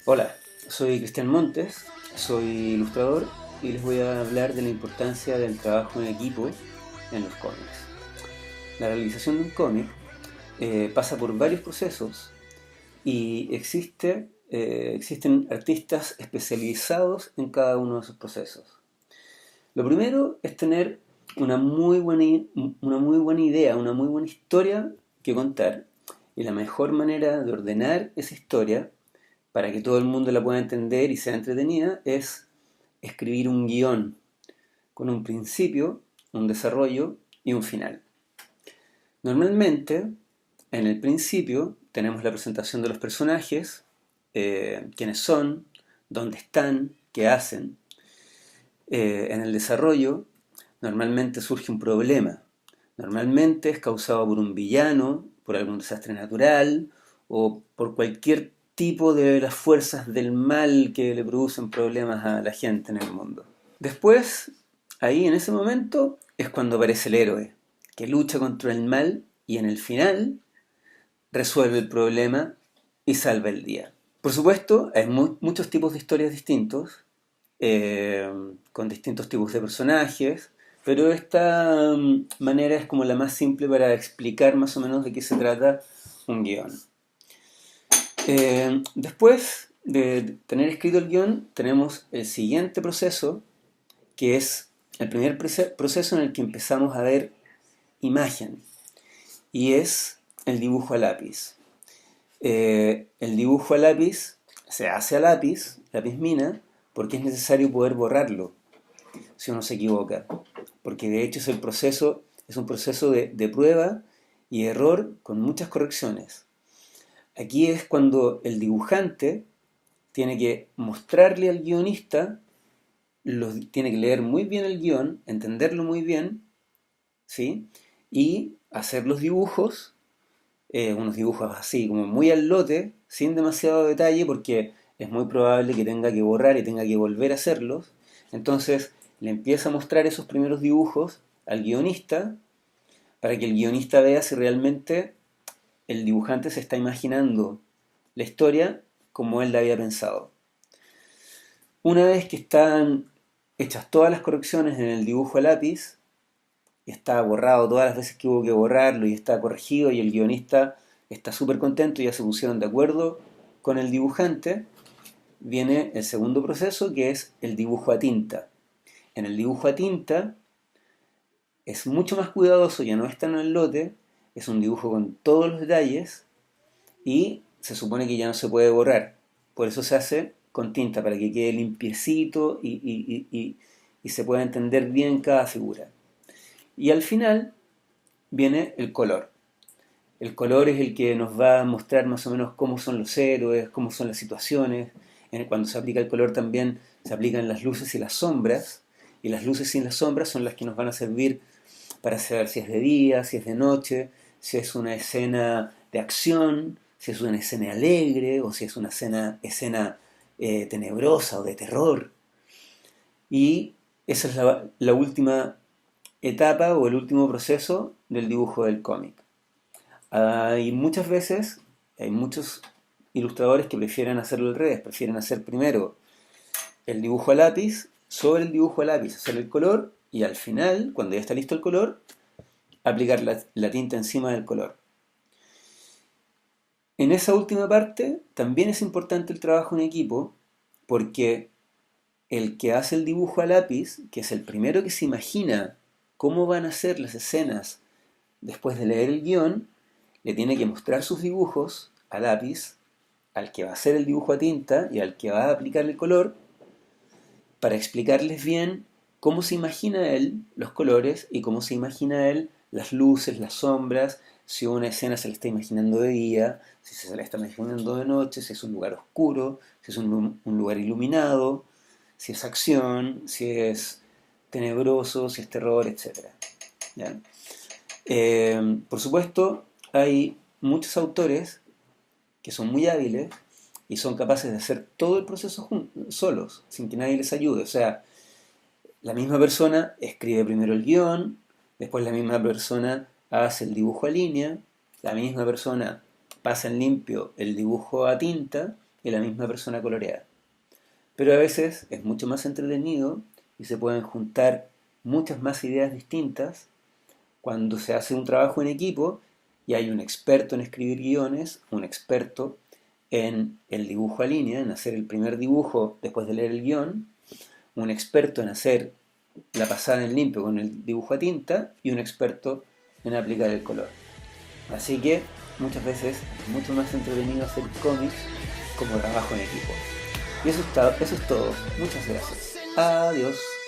Hola, soy Cristian Montes, soy ilustrador y les voy a hablar de la importancia del trabajo en equipo en los cómics. La realización de un cómic pasa por varios procesos y existen artistas especializados en cada uno de esos procesos. Lo primero es tener una muy buena idea, una muy buena historia que contar. Y la mejor manera de ordenar esa historia para que todo el mundo la pueda entender y sea entretenida es escribir un guión con un principio, un desarrollo y un final. Normalmente, en el principio tenemos la presentación de los personajes, quiénes son, dónde están, qué hacen. En el desarrollo, normalmente surge un problema. Normalmente es causado por un villano, por algún desastre natural o por cualquier tipo de las fuerzas del mal que le producen problemas a la gente en el mundo. Después, ahí en ese momento, es cuando aparece el héroe, que lucha contra el mal y en el final resuelve el problema y salva el día. Por supuesto, hay muchos tipos de historias distintos, eh, con distintos tipos de personajes, pero esta manera es como la más simple para explicar más o menos de qué se trata un guión. Después de tener escrito el guión, tenemos el siguiente proceso, que es el primer proceso en el que empezamos a ver imagen, y es el dibujo a lápiz. El dibujo a lápiz se hace a lápiz mina, porque es necesario poder borrarlo si uno se equivoca. Porque de hecho es un proceso de prueba y error con muchas correcciones. Aquí es cuando el dibujante tiene que mostrarle al guionista, tiene que leer muy bien el guión, entenderlo muy bien, ¿sí? Y hacer los dibujos, unos dibujos así como muy al lote, sin demasiado detalle, porque es muy probable que tenga que borrar y tenga que volver a hacerlos. Entonces le empieza a mostrar esos primeros dibujos al guionista para que el guionista vea si realmente el dibujante se está imaginando la historia como él la había pensado. Una vez que están hechas todas las correcciones en el dibujo a lápiz, está borrado todas las veces que hubo que borrarlo y está corregido y el guionista está súper contento y ya se pusieron de acuerdo con el dibujante, viene el segundo proceso, que es el dibujo a tinta. En el dibujo a tinta es mucho más cuidadoso, ya no es tan al lote, es un dibujo con todos los detalles y se supone que ya no se puede borrar. Por eso se hace con tinta, para que quede limpiecito y se pueda entender bien cada figura. Y al final viene el color. El color es el que nos va a mostrar más o menos cómo son los héroes, cómo son las situaciones. Cuando se aplica el color también se aplican las luces y las sombras. Y las luces y las sombras son las que nos van a servir para saber si es de día, si es de noche, si es una escena de acción, si es una escena alegre o si es una escena tenebrosa o de terror. Y esa es la última etapa o el último proceso del dibujo del cómic. Hay muchas veces, hay muchos ilustradores que prefieren hacerlo al revés, prefieren hacer primero el dibujo a lápiz, sobre el dibujo a lápiz hacer el color y al final, cuando ya está listo el color, aplicar la tinta encima del color. En esa última parte también es importante el trabajo en equipo, porque el que hace el dibujo a lápiz, que es el primero que se imagina cómo van a ser las escenas después de leer el guión, le tiene que mostrar sus dibujos a lápiz al que va a hacer el dibujo a tinta y al que va a aplicar el color, para explicarles bien cómo se imagina él los colores y cómo se imagina él las luces, las sombras, si una escena se la está imaginando de día, si se la está imaginando de noche, si es un lugar oscuro, si es un lugar iluminado, si es acción, si es tenebroso, si es terror, etc. ¿Ya? Por supuesto, hay muchos autores que son muy hábiles y son capaces de hacer todo el proceso solos, sin que nadie les ayude. O sea, la misma persona escribe primero el guión, después la misma persona hace el dibujo a línea, la misma persona pasa en limpio el dibujo a tinta y la misma persona coloreada. Pero a veces es mucho más entretenido y se pueden juntar muchas más ideas distintas cuando se hace un trabajo en equipo y hay un experto en escribir guiones, un experto en el dibujo a línea, en hacer el primer dibujo después de leer el guión, un experto en hacer la pasada en limpio con el dibujo a tinta y un experto en aplicar el color. Así que muchas veces es mucho más entretenido hacer cómics como trabajo en equipo. Y eso es todo. Muchas gracias. Adiós.